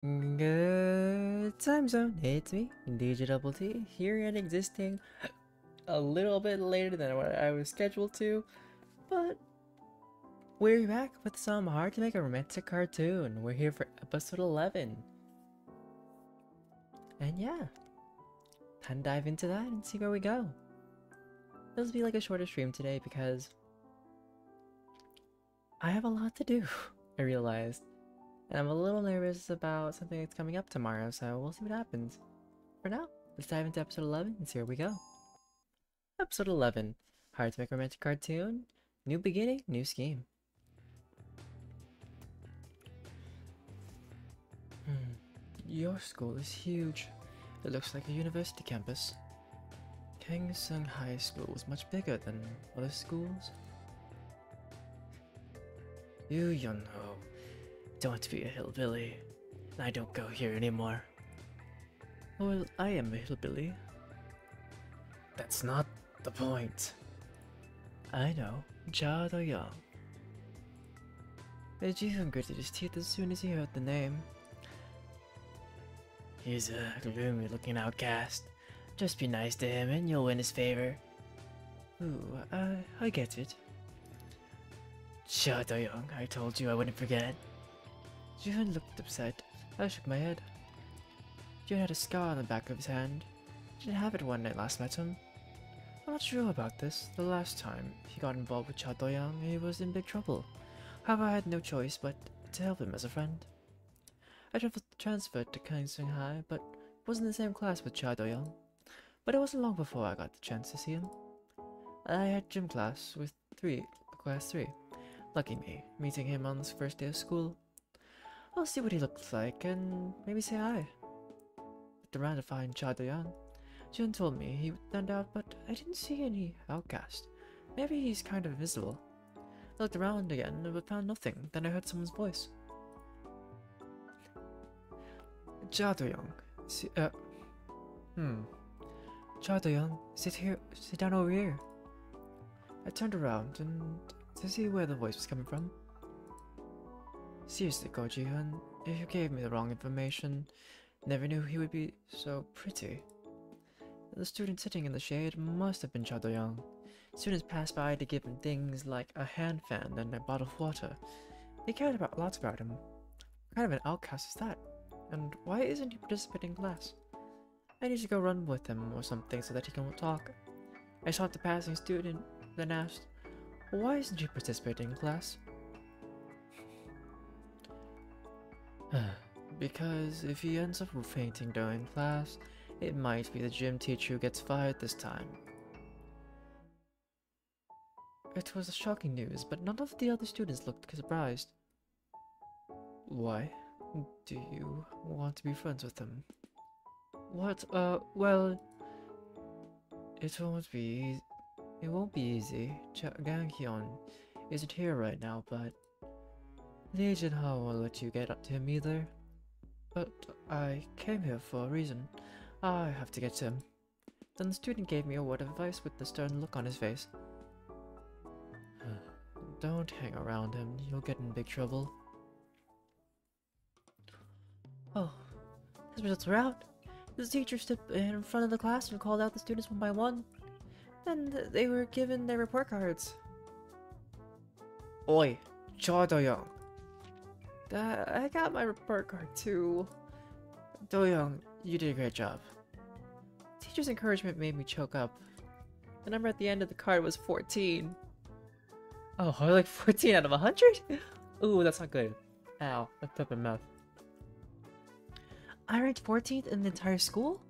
Good time zone. It's me, DJ Double T, here and existing a little bit later than what I was scheduled to, but we're back with some hard to make a romantic cartoon. We're here for episode 11. And yeah, time to dive into that and see where we go. This will be like a shorter stream today because I have a lot to do, I realized. And I'm a little nervous about something that's coming up tomorrow, so we'll see what happens. For now, let's dive into episode 11 and see where we go. Episode 11, Hard to Make a Romantic Cartoon, New Beginning, New Scheme. Your school is huge. It looks like a university campus. Kangsung High School is much bigger than other schools. You Yunho, don't be a hillbilly. I don't go here anymore. Well, I am a hillbilly. That's not the point. I know, Cha Do-young. Ji-hoon gritted his teeth as soon as he heard the name. He's a gloomy-looking outcast. Just be nice to him and you'll win his favor. Ooh, I get it. Cha Do-young, I told you I wouldn't forget. Ji-hoon looked upset. I shook my head. Ji-hoon had a scar on the back of his hand. He didn't have it when I last met him. I'm not sure about this. The last time he got involved with Cha Do-young, he was in big trouble. However, I had no choice but to help him as a friend. I transferred to Kangsung High, but was in the same class with Cha Do-young. But it wasn't long before I got the chance to see him. I had gym class with class 3. Lucky me, meeting him on his first day of school. I'll see what he looks like and maybe say hi. Looked around to find Cha Do-young. Jun told me he would stand out, but I didn't see any outcast. Maybe he's kind of invisible. I looked around again, but found nothing. Then I heard someone's voice. Cha Do-young. Cha Do-young, sit down over here. I turned around and to see where the voice was coming from. Seriously, Ko Ji-hoon, you gave me the wrong information. Never knew he would be so pretty. The student sitting in the shade must have been Cha Do-young. Students passed by to give him things like a hand fan and a bottle of water. They cared lots about him. What kind of an outcast is that? And why isn't he participating in class? I need to go run with him or something so that he can talk. I shot the passing student, then asked, why isn't he participating in class? Because if he ends up fainting during class, it might be the gym teacher who gets fired this time. It was shocking news, but none of the other students looked surprised. Why? Do you want to be friends with him? What? Well... It won't be easy. Gang-hyun isn't here right now, but... Lee Jin-ho won't let you get up to him either. But I came here for a reason. I have to get to him. Then the student gave me a word of advice with the stern look on his face. Don't hang around him, you'll get in big trouble. Oh, his results were out. The teacher stood in front of the class and called out the students one by one. Then they were given their report cards. Oi, Cha Do-young. I got my report card too. Do-young, you did a great job. Teacher's encouragement made me choke up. The number at the end of the card was 14. Oh, like 14 out of 100? Ooh, that's not good. Ow, that's up in mouth. I ranked 14th in the entire school?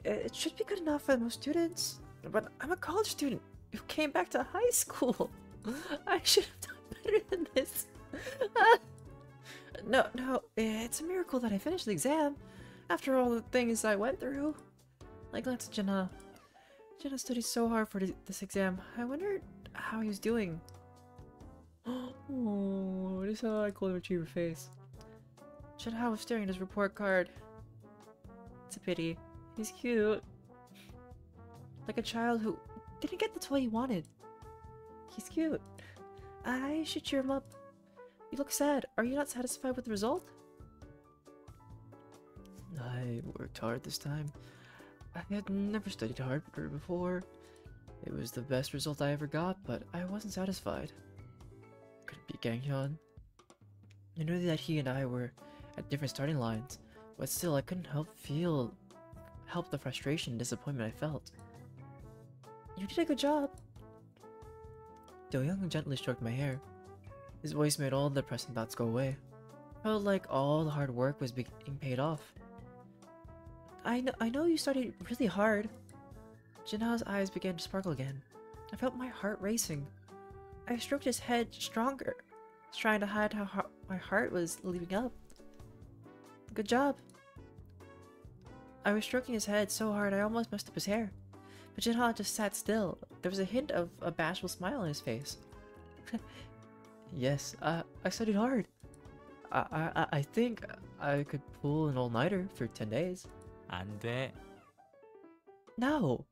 It should be good enough for most students. But I'm a college student who came back to high school. I should have done better than this. No, it's a miracle that I finished the exam. After all the things I went through. Like, glance at Jenna. Jenna studied so hard for this exam. I wonder how he was doing. Oh, this is how I call Retriever face. Jenna was staring at his report card. It's a pity. He's cute. Like a child who didn't get the toy he wanted. He's cute. I should cheer him up. You look sad. Are you not satisfied with the result? I worked hard this time. I had never studied harder before. It was the best result I ever got, but I wasn't satisfied. Couldn't beat Ganghyun. I knew that he and I were at different starting lines, but still I couldn't help the frustration and disappointment I felt. You did a good job. Do-young gently stroked my hair. His voice made all the depressing thoughts go away. Felt like all the hard work was being paid off. I know you studied really hard. Jinha's eyes began to sparkle again. I felt my heart racing. I stroked his head stronger, trying to hide how my heart was leaping up. Good job. I was stroking his head so hard I almost messed up his hair. But Jinha just sat still. There was a hint of a bashful smile on his face. Yes, I studied hard. I think I could pull an all-nighter for 10 days. 안 돼. No!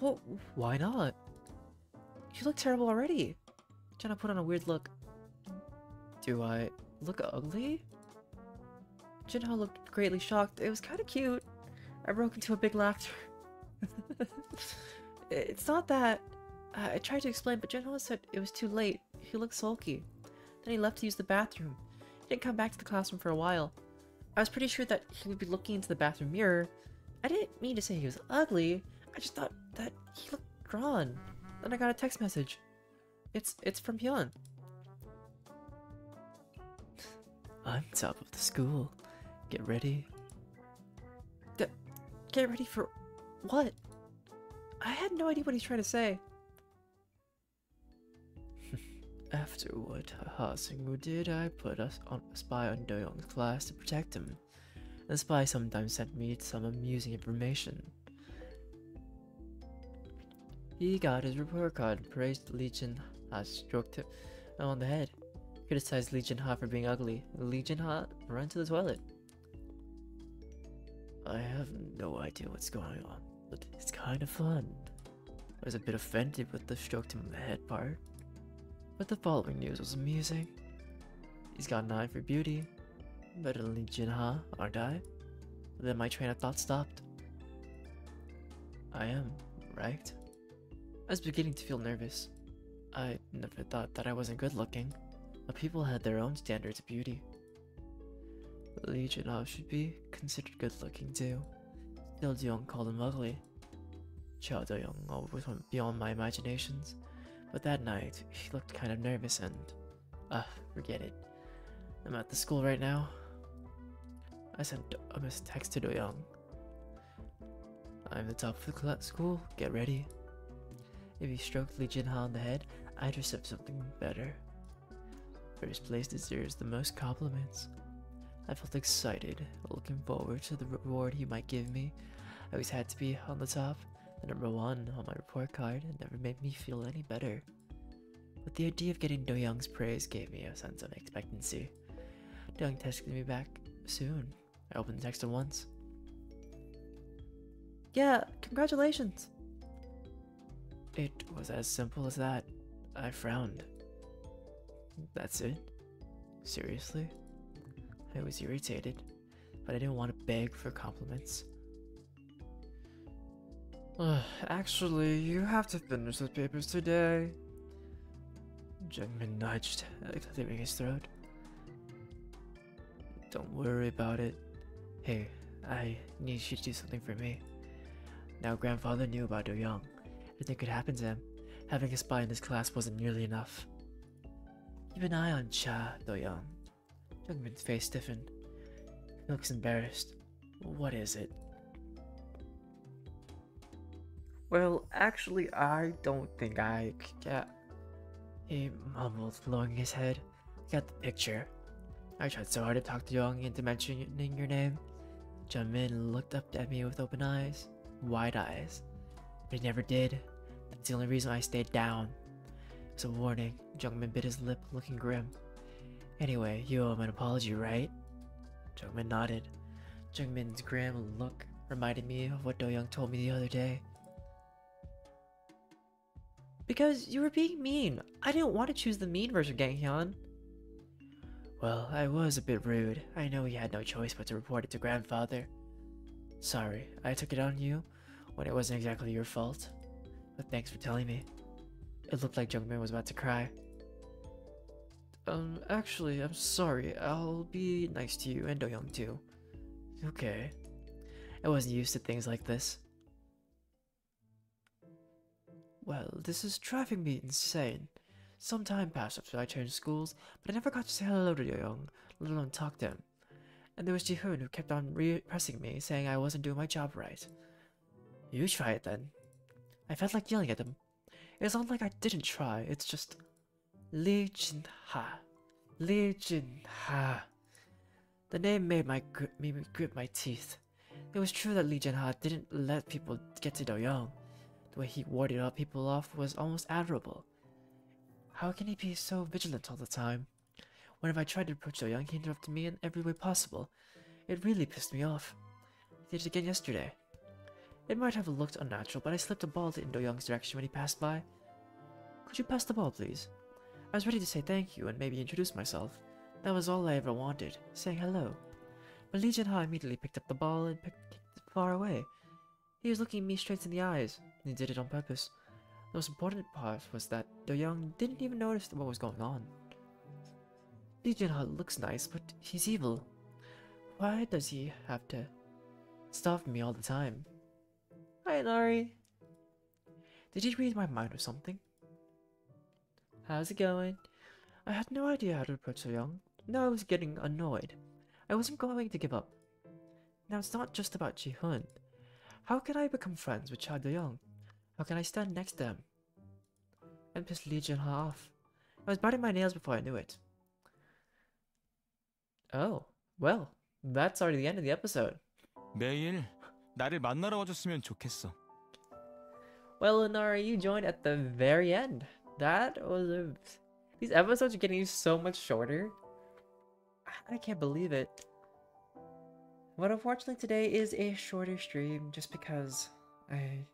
Well, why not? You look terrible already. Jenna put on a weird look. Do I look ugly? Jinha looked greatly shocked. It was kind of cute. I broke into a big laughter. It's not that. I tried to explain, but Jinha said it was too late. He looked sulky. Then he left to use the bathroom. He didn't come back to the classroom for a while. I was pretty sure that he would be looking into the bathroom mirror. I didn't mean to say he was ugly. I just thought that he looked drawn. Then I got a text message. It's from Hyun. I'm top of the school. Get ready. Get ready for what? I had no idea what he's trying to say. After what Ha Seung-woo did, I put us on a spy on Do-young's class to protect him. The spy sometimes sent me some amusing information. He got his report card, praised Lee Jin-ha, stroked him on the head, criticized Lee Jin-ha for being ugly. Lee Jin-ha ran to the toilet. I have no idea what's going on, but it's kind of fun. I was a bit offended with the stroked him on the head part, but the following news was amusing. He's got an eye for beauty. Better than Lee Jin-ha, aren't I? Then my train of thought stopped. I am, right? I was beginning to feel nervous. I never thought that I wasn't good looking, but people had their own standards of beauty. Lee Jin-ha should be considered good looking too. Still Do-young called him ugly. Cha Do-young always went beyond my imaginations, but that night he looked kind of nervous and... forget it. I'm at the school right now. I sent a text to Do-young. I'm the top of the school, get ready. If he stroked Lee Jin-ha on the head, I'd receive something better. First place deserves the most compliments. I felt excited, looking forward to the reward he might give me. I always had to be on the top, the number one on my report card, and never made me feel any better. But the idea of getting Do-young's praise gave me a sense of expectancy. Do-young texted me back soon. I opened the text at once. Yeah, congratulations! It was as simple as that. I frowned. That's it? Seriously? I was irritated, but I didn't want to beg for compliments. Actually, you have to finish the papers today. Jungmin nudged, clearing his throat. Don't worry about it. Hey, I need you to do something for me. Now grandfather knew about Do-young. Anything could happen to him. Having a spy in his class wasn't nearly enough. Keep an eye on Cha Do-young. Jungmin's face stiffened. He looks embarrassed. What is it? Well, actually, I don't think I can. He mumbled, lowering his head. Got the picture. I tried so hard to talk to Young into mentioning your name. Jungmin looked up at me with open eyes, wide eyes. But he never did. That's the only reason I stayed down. It was a warning. Jungmin bit his lip, looking grim. Anyway, you owe him an apology, right? Jungmin nodded. Jungmin's grim look reminded me of what Do-young told me the other day. Because you were being mean. I didn't want to choose the mean version, Ganghyun. Well, I was a bit rude. I know he had no choice but to report it to grandfather. Sorry, I took it on you when it wasn't exactly your fault. But thanks for telling me. It looked like Jungmin was about to cry. Actually, I'm sorry. I'll be nice to you and Do-young too. Okay. I wasn't used to things like this. Well, this is driving me insane. Some time passed after I changed schools, but I never got to say hello to Do-young, let alone talk to him. And there was Ji-hoon who kept on pressing me, saying I wasn't doing my job right. You try it then. I felt like yelling at him. It's not like I didn't try, it's just... Lee Jin-ha. Lee Jin-ha. The name made me grip my teeth. It was true that Lee Jin-ha didn't let people get to Do-young. The way he warded up people off was almost admirable. How can he be so vigilant all the time? Whenever I tried to approach Do-young, he interrupted me in every way possible. It really pissed me off. He did it again yesterday. It might have looked unnatural, but I slipped a ball in Do-young's direction when he passed by. Could you pass the ball, please? I was ready to say thank you and maybe introduce myself. That was all I ever wanted, saying hello. But Lee Jin-ha immediately picked up the ball and kicked it far away. He was looking me straight in the eyes, and he did it on purpose. The most important part was that Do-young didn't even notice what was going on. Lee Jin-ha looks nice, but he's evil. Why does he have to stop me all the time? Hi, Nari. Did he read my mind or something? How's it going? I had no idea how to approach Do-young. Now I was getting annoyed. I wasn't going to give up. Now it's not just about Ji-hoon. How can I become friends with Cha Do-young? How can I stand next to him and piss Lee Jin-ha off? I was biting my nails before I knew it. Oh, well, that's already the end of the episode. 매일 나를 만나러 와줬으면 좋겠어. Well, Inari, you joined at the very end. That was a... These episodes are getting so much shorter. I can't believe it. But unfortunately today is a shorter stream just because I'm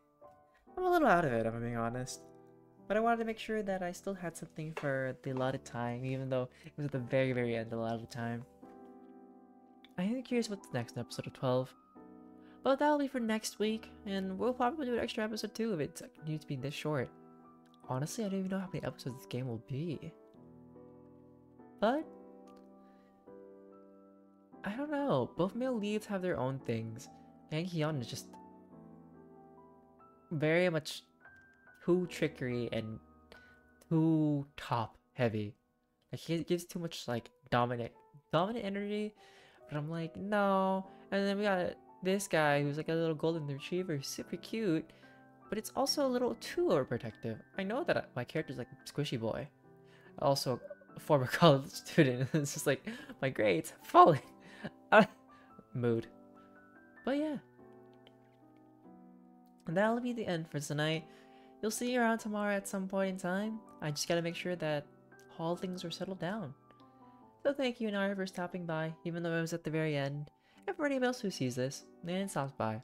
a little out of it, if I'm being honest. But I wanted to make sure that I still had something for the allotted time, even though it was at the very, very end a lot of the time. I am curious what's the next episode of 12. But that'll be for next week, and we'll probably do an extra episode too if it needs to be this short. Honestly, I don't even know how many episodes this game will be. But I don't know. Both male leads have their own things. Yang Hyun is just very much too trickery and too top heavy. Like he gives too much like dominant energy, but I'm like no. And then we got this guy who's like a little golden retriever, super cute, but it's also a little too overprotective. I know that my character's like squishy boy, also a former college student. It's just like my grades falling. Mood. But yeah. And that'll be the end for tonight. You'll see you around tomorrow at some point in time. I just gotta make sure that all things are settled down. So thank you, Inari, for stopping by, even though it was at the very end. And for anyone else who sees this and stops by.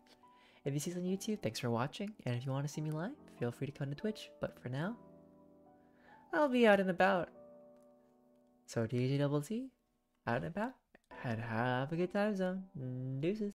If you see this on YouTube, thanks for watching. And if you want to see me live, feel free to come to Twitch. But for now, I'll be out and about. So DJ Double T, out and about. And have a good time zone. Deuces.